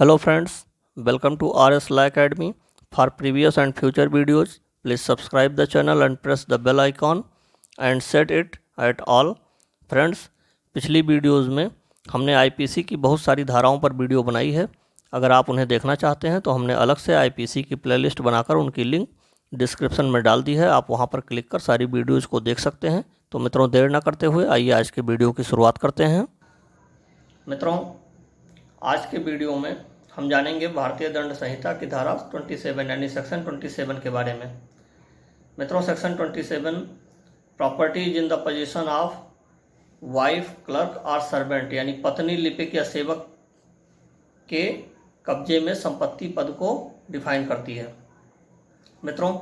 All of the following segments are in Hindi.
Hello friends, welcome to RS Law Academy. For previous and future videos, please subscribe the channel and press the bell icon and set it at all. Friends, पिछली वीडियोस में हमने आईपीसी की बहुत सारी धाराओं पर वीडियो बनाई है। अगर आप उन्हें देखना चाहते हैं तो हमने अलग से आईपीसी की प्लेलिस्ट बनाकर उनकी लिंक डिस्क्रिप्शन में डाल दी है। आप वहां पर क्लिक कर सारी वीडियोज़ को देख सकते हैं। तो मित्रों, देर ना करते हुए आइए आज के वीडियो की शुरुआत करते हैं। मित्रों, आज के वीडियो में हम जानेंगे भारतीय दंड संहिता की धारा 27 यानी सेक्शन 27 के बारे में। मित्रों, section 27 property is in the position of wife, clerk और सर्वेंट यानी पत्नी, लिपिक या सेवक के कब्जे में संपत्ति पद को डिफाइन करती है। मित्रों,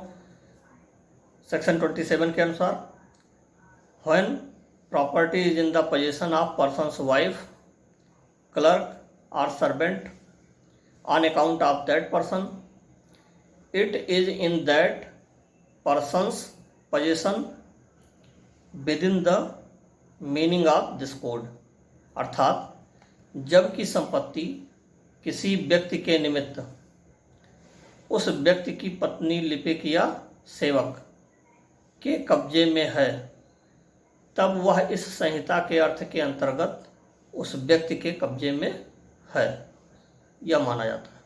सेक्शन 27 के अनुसार when property is in the position of persons wife, clerk or servant on account of that person, it is in that person's possession within the meaning of this code। अर्थात जबकि संपत्ति किसी व्यक्ति के निमित्त उस व्यक्ति की पत्नी, लिपिक या सेवक के कब्जे में है, तब वह इस संहिता के अर्थ के अंतर्गत उस व्यक्ति के कब्जे में है, यह माना जाता है।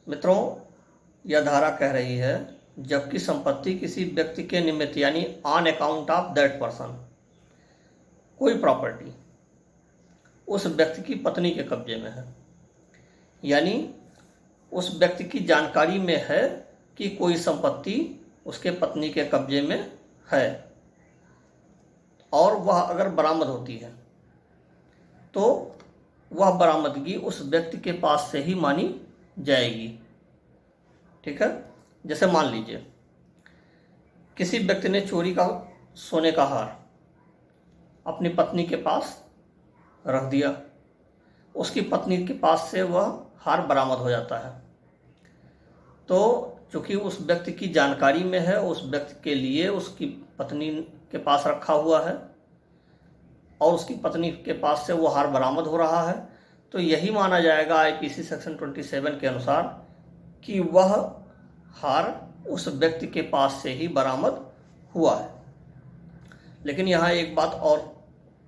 मित्रों, यह धारा कह रही है जबकि संपत्ति किसी व्यक्ति के निमित्त यानी on account of that person, कोई प्रॉपर्टी उस व्यक्ति की पत्नी के कब्जे में है, यानी उस व्यक्ति की जानकारी में है कि कोई संपत्ति उसके पत्नी के कब्जे में है, और वह अगर बरामद होती है तो वह बरामदगी उस व्यक्ति के पास से ही मानी जाएगी। ठीक है। जैसे मान लीजिए किसी व्यक्ति ने चोरी का सोने का हार अपनी पत्नी के पास रख दिया, उसकी पत्नी के पास से वह हार बरामद हो जाता है। तो चूंकि उस व्यक्ति की जानकारी में है, उस व्यक्ति के लिए उसकी पत्नी के पास रखा हुआ है और उसकी पत्नी के पास से वो हार बरामद हो रहा है, तो यही माना जाएगा आईपीसी सेक्शन 27 के अनुसार कि वह हार उस व्यक्ति के पास से ही बरामद हुआ है। लेकिन यहाँ एक बात और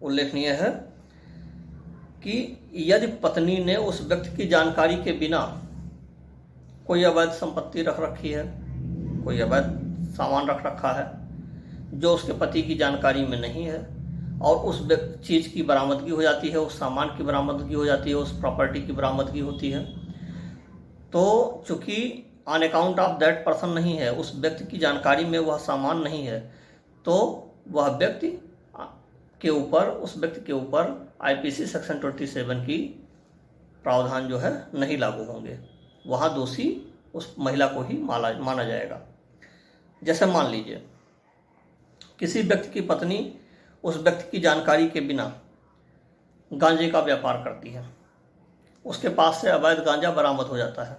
उल्लेखनीय है कि यदि पत्नी ने उस व्यक्ति की जानकारी के बिना कोई अवैध संपत्ति रख रखी है, कोई अवैध सामान रख रखा है जो उसके पति की जानकारी में नहीं है, और उस चीज़ की बरामदगी हो जाती है, उस सामान की बरामदगी हो जाती है, उस प्रॉपर्टी की बरामदगी होती है, तो चूंकि on account of that person नहीं है, उस व्यक्ति की जानकारी में वह सामान नहीं है, तो वह व्यक्ति के ऊपर, उस व्यक्ति के ऊपर आईपीसी सेक्शन 27 की प्रावधान जो है नहीं लागू होंगे। वहाँ दोषी उस महिला को ही माना जाएगा। जैसे मान लीजिए किसी व्यक्ति की पत्नी उस व्यक्ति की जानकारी के बिना गांजे का व्यापार करती है, उसके पास से अवैध गांजा बरामद हो जाता है,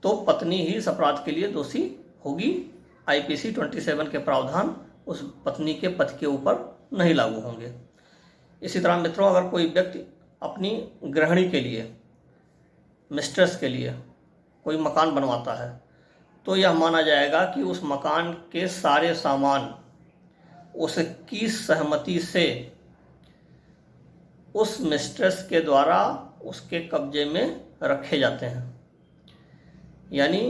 तो पत्नी ही इस अपराध के लिए दोषी होगी। आईपीसी 27 के प्रावधान उस पत्नी के पति के ऊपर नहीं लागू होंगे। इसी तरह मित्रों, अगर कोई व्यक्ति अपनी गृहिणी के लिए, मिस्ट्रेस के लिए कोई मकान बनवाता है, तो यह माना जाएगा कि उस मकान के सारे सामान उसकी सहमति से उस मिस्ट्रेस के द्वारा उसके कब्जे में रखे जाते हैं। यानी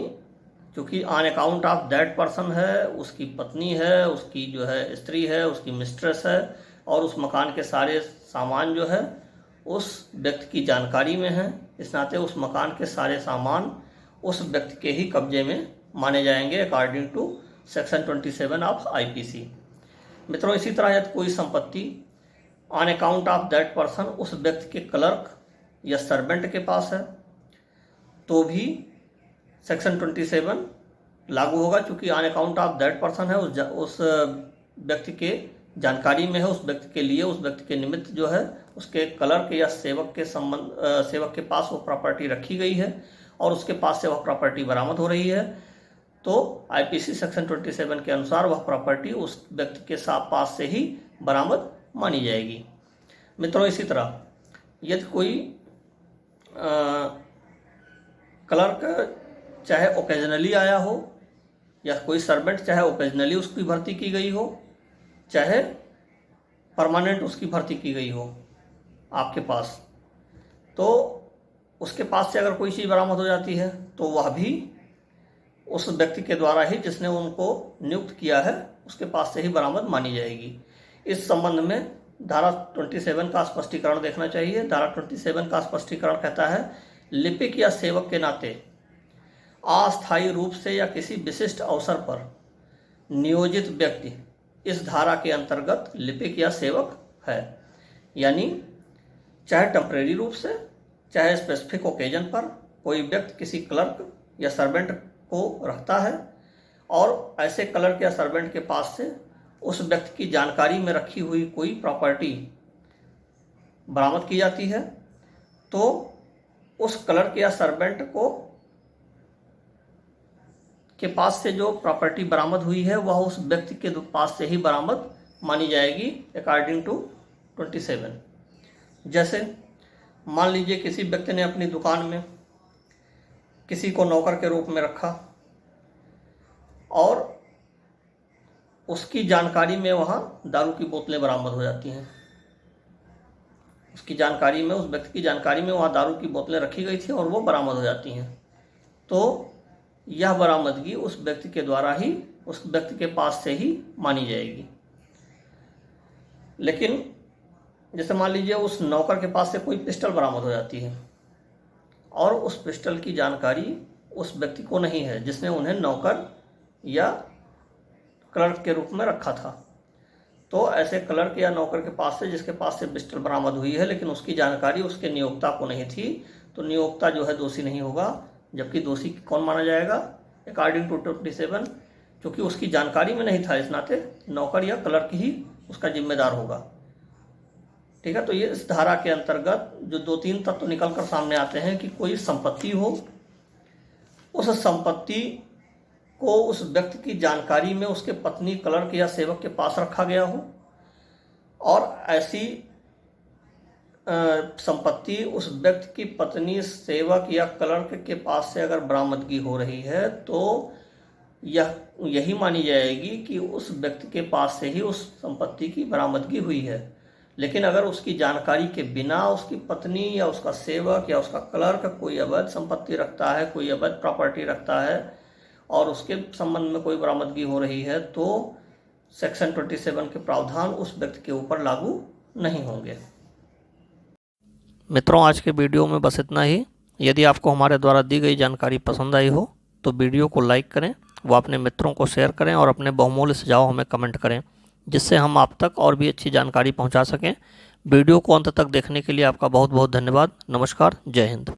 क्योंकि on account of that person है, उसकी पत्नी है, उसकी जो है स्त्री है, उसकी मिस्ट्रेस है, और उस मकान के सारे सामान जो है उस व्यक्ति की जानकारी में है, इस नाते उस मकान के सारे सामान उस व्यक्ति के ही कब्जे में माने जाएंगे according to section 27 of IPC. मित्रों, इसी तरह यदि कोई संपत्ति on account of that person उस व्यक्ति के क्लर्क या सर्वेंट के पास है, तो भी सेक्शन 27 लागू होगा, क्योंकि on account of that person है, उस व्यक्ति के जानकारी में है, उस व्यक्ति के लिए, उस व्यक्ति के निमित्त जो है उसके क्लर्क या सेवक के पास वो प्रॉपर्टी रखी गई है और उसके पास से वह प्रॉपर्टी बरामद हो रही है, तो आईपीसी सेक्शन 27 के अनुसार वह प्रॉपर्टी उस व्यक्ति के पास से ही बरामद मानी जाएगी। मित्रों, इसी तरह यदि कोई क्लर्क चाहे ओकेजनली आया हो या कोई सर्वेंट चाहे ओकेजनली उसकी भर्ती की गई हो, चाहे परमानेंट उसकी भर्ती की गई हो आपके पास, तो उसके पास से अगर कोई चीज़ बरामद हो जाती है तो वह भी उस व्यक्ति के द्वारा ही, जिसने उनको नियुक्त किया है, उसके पास से ही बरामद मानी जाएगी। इस संबंध में धारा 27 का स्पष्टीकरण देखना चाहिए। धारा 27 का स्पष्टीकरण कहता है, लिपिक या सेवक के नाते अस्थायी रूप से या किसी विशिष्ट अवसर पर नियोजित व्यक्ति इस धारा के अंतर्गत लिपिक या सेवक है। यानी चाहे टेम्परेरी रूप से, चाहे स्पेसिफिक ओकेजन पर कोई व्यक्ति किसी क्लर्क या सर्वेंट को रखता है और ऐसे क्लर्क या सर्वेंट के पास से उस व्यक्ति की जानकारी में रखी हुई कोई प्रॉपर्टी बरामद की जाती है, तो उस क्लर्क या सर्वेंट को के पास से जो प्रॉपर्टी बरामद हुई है वह उस व्यक्ति के पास से ही बरामद मानी जाएगी अकॉर्डिंग टू 27। जैसे मान लीजिए किसी व्यक्ति ने अपनी दुकान में किसी को नौकर के रूप में रखा और उसकी जानकारी में वहाँ दारू की बोतलें बरामद हो जाती हैं। उसकी जानकारी में, उस व्यक्ति की जानकारी में वहाँ दारू की बोतलें रखी गई थी और वो बरामद हो जाती हैं, तो यह बरामदगी उस व्यक्ति के द्वारा ही, उस व्यक्ति के पास से ही मानी जाएगी। लेकिन जैसे मान लीजिए उस नौकर के पास से कोई पिस्टल बरामद हो जाती है और उस पिस्टल की जानकारी उस व्यक्ति को नहीं है जिसने उन्हें नौकर या क्लर्क के रूप में रखा था, तो ऐसे क्लर्क या नौकर के पास से, जिसके पास से पिस्टल बरामद हुई है लेकिन उसकी जानकारी उसके नियोक्ता को नहीं थी, तो नियोक्ता जो है दोषी नहीं होगा। जबकि दोषी कौन माना जाएगा अकॉर्डिंग टू 27, क्योंकि उसकी जानकारी में नहीं था, इस नाते नौकर या क्लर्क ही उसका जिम्मेदार होगा। ठीक है, तो ये इस धारा के अंतर्गत जो 2-3 तत्व निकल कर सामने आते हैं कि कोई संपत्ति हो, उस संपत्ति को उस व्यक्ति की जानकारी में उसके पत्नी, क्लर्क या सेवक के पास रखा गया हो और ऐसी संपत्ति उस व्यक्ति की पत्नी, सेवक या क्लर्क के पास से अगर बरामदगी हो रही है तो यही मानी जाएगी कि उस व्यक्ति के पास से ही उस संपत्ति की बरामदगी हुई है। लेकिन अगर उसकी जानकारी के बिना उसकी पत्नी या उसका सेवक या उसका क्लर्क कोई अवैध संपत्ति रखता है, कोई अवैध प्रॉपर्टी रखता है और उसके संबंध में कोई बरामदगी हो रही है, तो सेक्शन 27 के प्रावधान उस व्यक्ति के ऊपर लागू नहीं होंगे। मित्रों, आज के वीडियो में बस इतना ही। यदि आपको हमारे द्वारा दी गई जानकारी पसंद आई हो तो वीडियो को लाइक करें, वो अपने मित्रों को शेयर करें और अपने बहुमूल्य सुझाव हमें कमेंट करें, जिससे हम आप तक और भी अच्छी जानकारी पहुंचा सकें। वीडियो को अंत तक देखने के लिए आपका बहुत बहुत धन्यवाद। नमस्कार, जय हिंद।